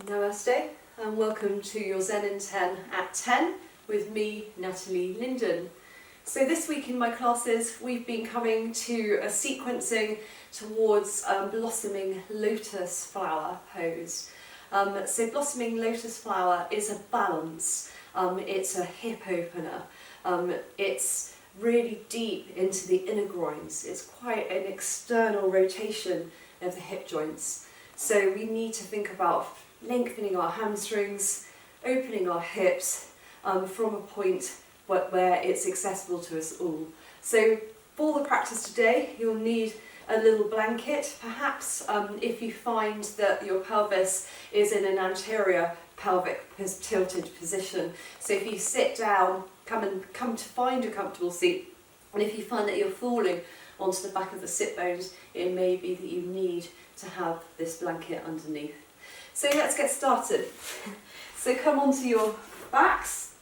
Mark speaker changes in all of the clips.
Speaker 1: Namaste and welcome to your Zen in 10 at 10 with me, Natalie Linden. So this week in my classes we've been coming to a sequencing towards blossoming lotus flower pose. So blossoming lotus flower is a balance, it's a hip opener, it's really deep into the inner groins, it's quite an external rotation of the hip joints. So we need to think about lengthening our hamstrings, opening our hips from a point where it's accessible to us all. So for the practice today, you'll need a little blanket, perhaps if you find that your pelvis is in an anterior pelvic tilted position. So if you sit down, come to find a comfortable seat, and if you find that you're falling onto the back of the sit bones, it may be that you need to have this blanket underneath. So let's get started. So come onto your backs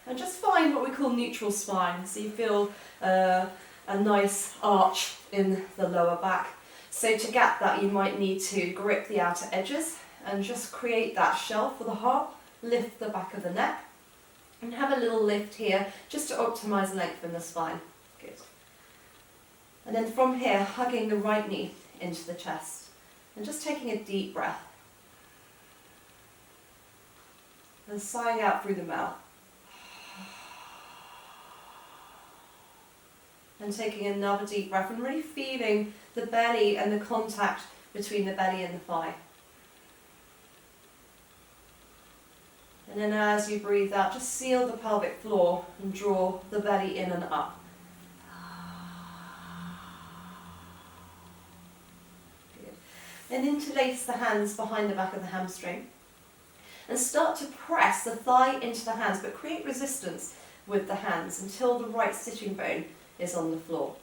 Speaker 1: and just find what we call neutral spine. So you feel a nice arch in the lower back. So to get that you might need to grip the outer edges and just create that shelf for the heart, lift the back of the neck and have a little lift here just to optimise length in the spine. Good. And then from here, hugging the right knee into the chest. And just taking a deep breath. And sighing out through the mouth. And taking another deep breath and really feeling the belly and the contact between the belly and the thigh. And then as you breathe out, just seal the pelvic floor and draw the belly in and up. Then interlace the hands behind the back of the hamstring and start to press the thigh into the hands, but create resistance with the hands until the right sitting bone is on the floor.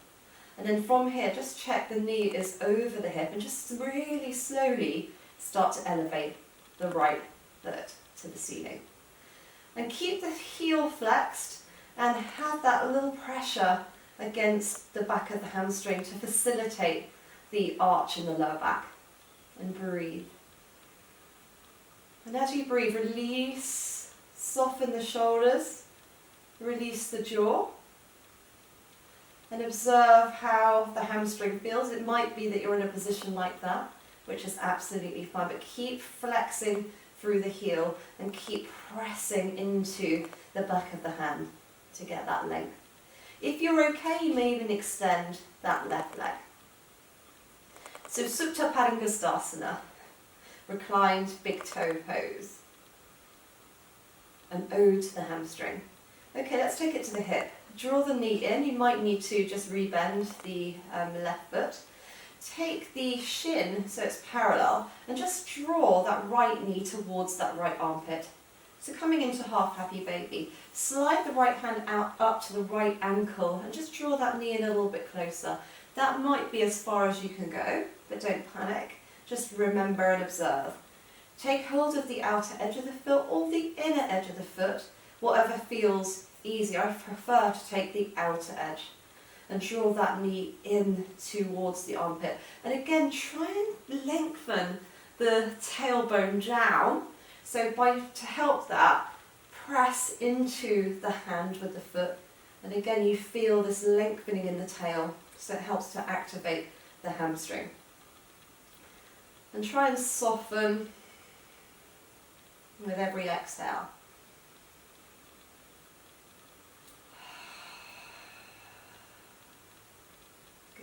Speaker 1: And then from here, just check the knee is over the hip and just really slowly start to elevate the right foot to the ceiling. And keep the heel flexed and have that little pressure against the back of the hamstring to facilitate the arch in the lower back. And breathe. And as you breathe, release, soften the shoulders, release the jaw, and observe how the hamstring feels. It might be that you're in a position like that, which is absolutely fine, but keep flexing through the heel and keep pressing into the back of the hand to get that length. If you're okay, you may even extend that left leg. So Supta Padangusthasana, reclined big toe pose. An ode to the hamstring. Okay, let's take it to the hip. Draw the knee in. You might need to just rebend the left foot. Take the shin so it's parallel and just draw that right knee towards that right armpit. So coming into half happy baby. Slide the right hand out up to the right ankle and just draw that knee in a little bit closer. That might be as far as you can go, but don't panic. Just remember and observe. Take hold of the outer edge of the foot or the inner edge of the foot, whatever feels easier. I prefer to take the outer edge and draw that knee in towards the armpit. And again, try and lengthen the tailbone down. So to help that, press into the hand with the foot. And again, you feel this lengthening in the tail. So it helps to activate the hamstring. And try and soften with every exhale.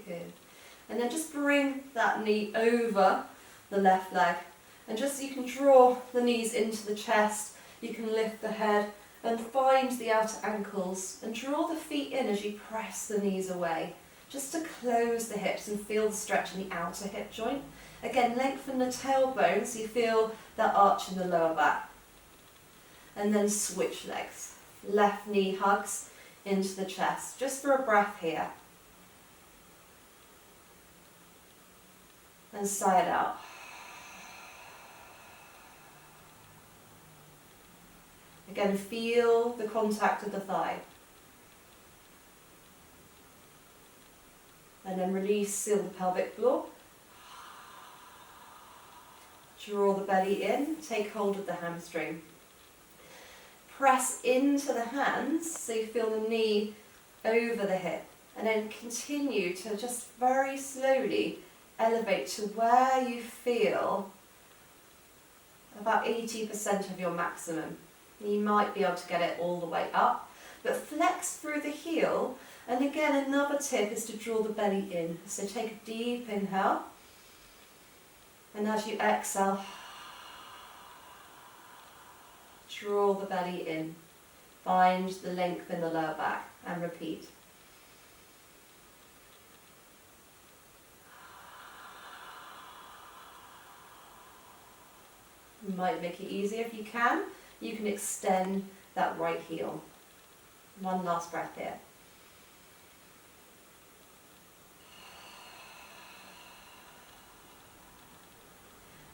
Speaker 1: Good. And then just bring that knee over the left leg. And just so you can draw the knees into the chest, you can lift the head and find the outer ankles and draw the feet in as you press the knees away. Just to close the hips and feel the stretch in the outer hip joint. Again, lengthen the tailbone so you feel that arch in the lower back. And then switch legs. Left knee hugs into the chest. Just for a breath here. And sigh it out. Again, feel the contact of the thigh. And then release, seal the pelvic floor. Draw the belly in, take hold of the hamstring. Press into the hands so you feel the knee over the hip, and then continue to just very slowly elevate to where you feel about 80% of your maximum. You might be able to get it all the way up, but flex through the heel. And again, another tip is to draw the belly in. So take a deep inhale, and as you exhale, draw the belly in. Find the length in the lower back and repeat. You might make it easier if you can. You can extend that right heel. One last breath here.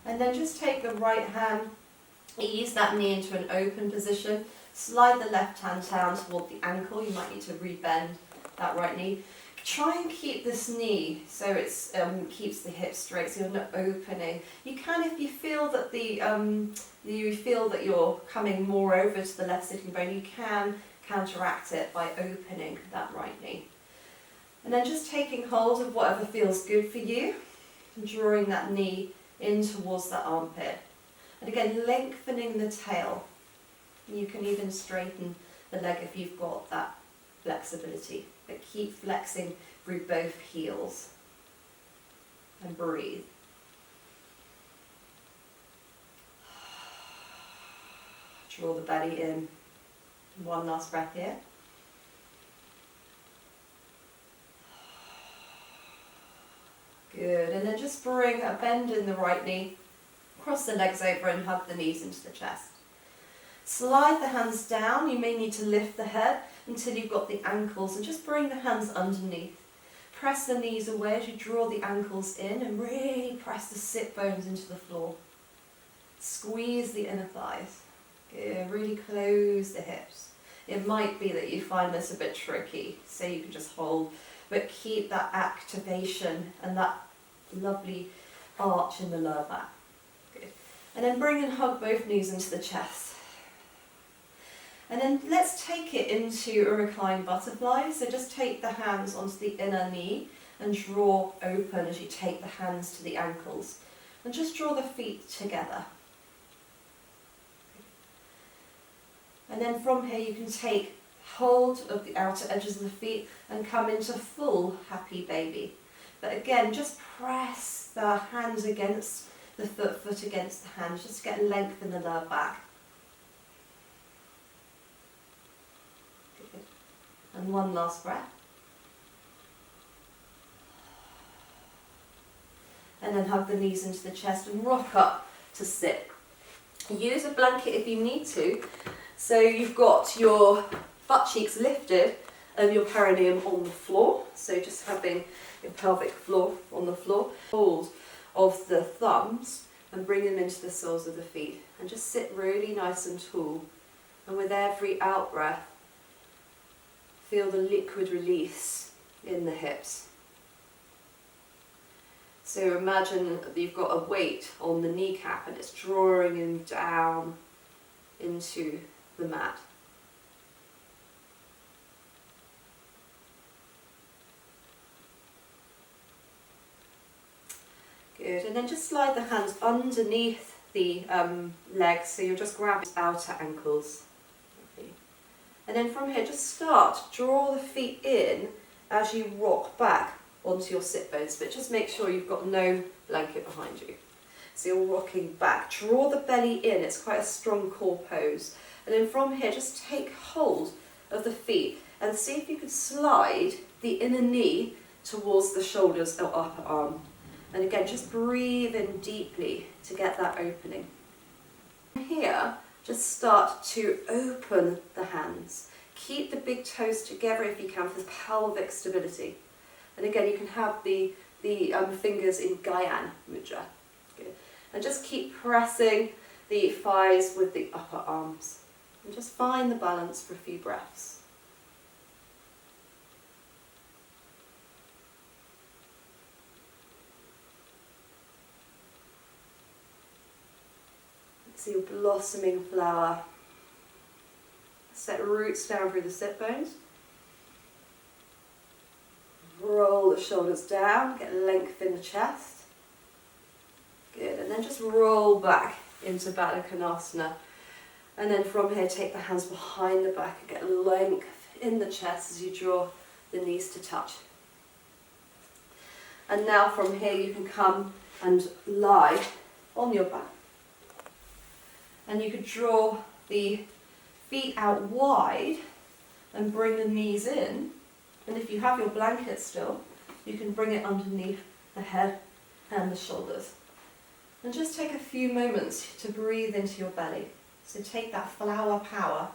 Speaker 1: And then just take the right hand, ease that knee into an open position, slide the left hand down toward the ankle. You might need to rebend that right knee. Try and keep this knee so it keeps the hips straight, so you're not opening. You can, if you feel that you're coming more over to the left sitting bone, you can counteract it by opening that right knee. And then just taking hold of whatever feels good for you, and drawing that knee in towards the armpit. And again, lengthening the tail. You can even straighten the leg if you've got that flexibility, but keep flexing through both heels. And breathe. Draw the belly in. One last breath here. Good, and then just bring a bend in the right knee, cross the legs over and hug the knees into the chest. Slide the hands down. You may need to lift the head until you've got the ankles, and just bring the hands underneath. Press the knees away as you draw the ankles in and really press the sit bones into the floor. Squeeze the inner thighs. Good, really close the hips. It might be that you find this a bit tricky, so you can just hold, but keep that activation and that lovely arch in the lower back. Good. And then bring and hug both knees into the chest. And then let's take it into a reclined butterfly. So just take the hands onto the inner knee and draw open as you take the hands to the ankles. And just draw the feet together. And then from here you can take hold of the outer edges of the feet and come into full happy baby. But again, just press the hands against the foot against the hands, just to get length in the lower back. Good. And one last breath. And then hug the knees into the chest and rock up to sit. Use a blanket if you need to. So you've got your butt cheeks lifted and your perineum on the floor. So just having your pelvic floor on the floor. Hold of the thumbs and bring them into the soles of the feet. And just sit really nice and tall. And with every out breath, feel the liquid release in the hips. So imagine that you've got a weight on the kneecap and it's drawing you down into the mat. Good, and then just slide the hands underneath the legs, so you're just grabbing outer ankles. Okay. And then from here, just start, draw the feet in as you rock back onto your sit bones, but just make sure you've got no blanket behind you. So you're rocking back, draw the belly in, it's quite a strong core pose. And then from here, just take hold of the feet and see if you could slide the inner knee towards the shoulders or upper arm. And again, just breathe in deeply to get that opening. From here, just start to open the hands. Keep the big toes together if you can for pelvic stability. And again, you can have the fingers in Gyan Mudra. Good. And just keep pressing the thighs with the upper arms. And just find the balance for a few breaths. See your blossoming flower. Set roots down through the sit bones. Roll the shoulders down, get length in the chest. Good, and then just roll back into Baddha Konasana. And then from here, take the hands behind the back and get length in the chest as you draw the knees to touch. And now from here, you can come and lie on your back. And you could draw the feet out wide and bring the knees in. And if you have your blanket still, you can bring it underneath the head and the shoulders. And just take a few moments to breathe into your belly. So take that flower power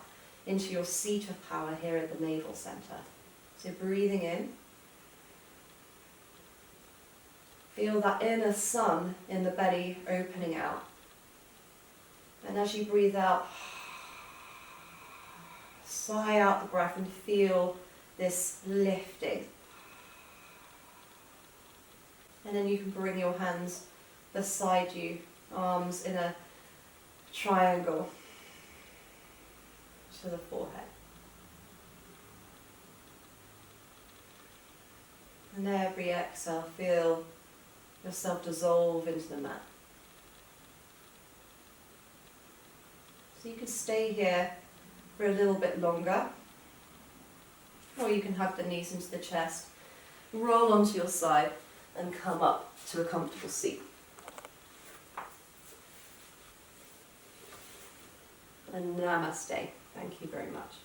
Speaker 1: into your seat of power here at the navel center. So breathing in. Feel that inner sun in the belly opening out. And as you breathe out, sigh out the breath and feel this lifting. And then you can bring your hands beside you, arms in a triangle to the forehead. And every exhale, feel yourself dissolve into the mat. So you can stay here for a little bit longer, or you can hug the knees into the chest, roll onto your side and come up to a comfortable seat. And namaste. Thank you very much.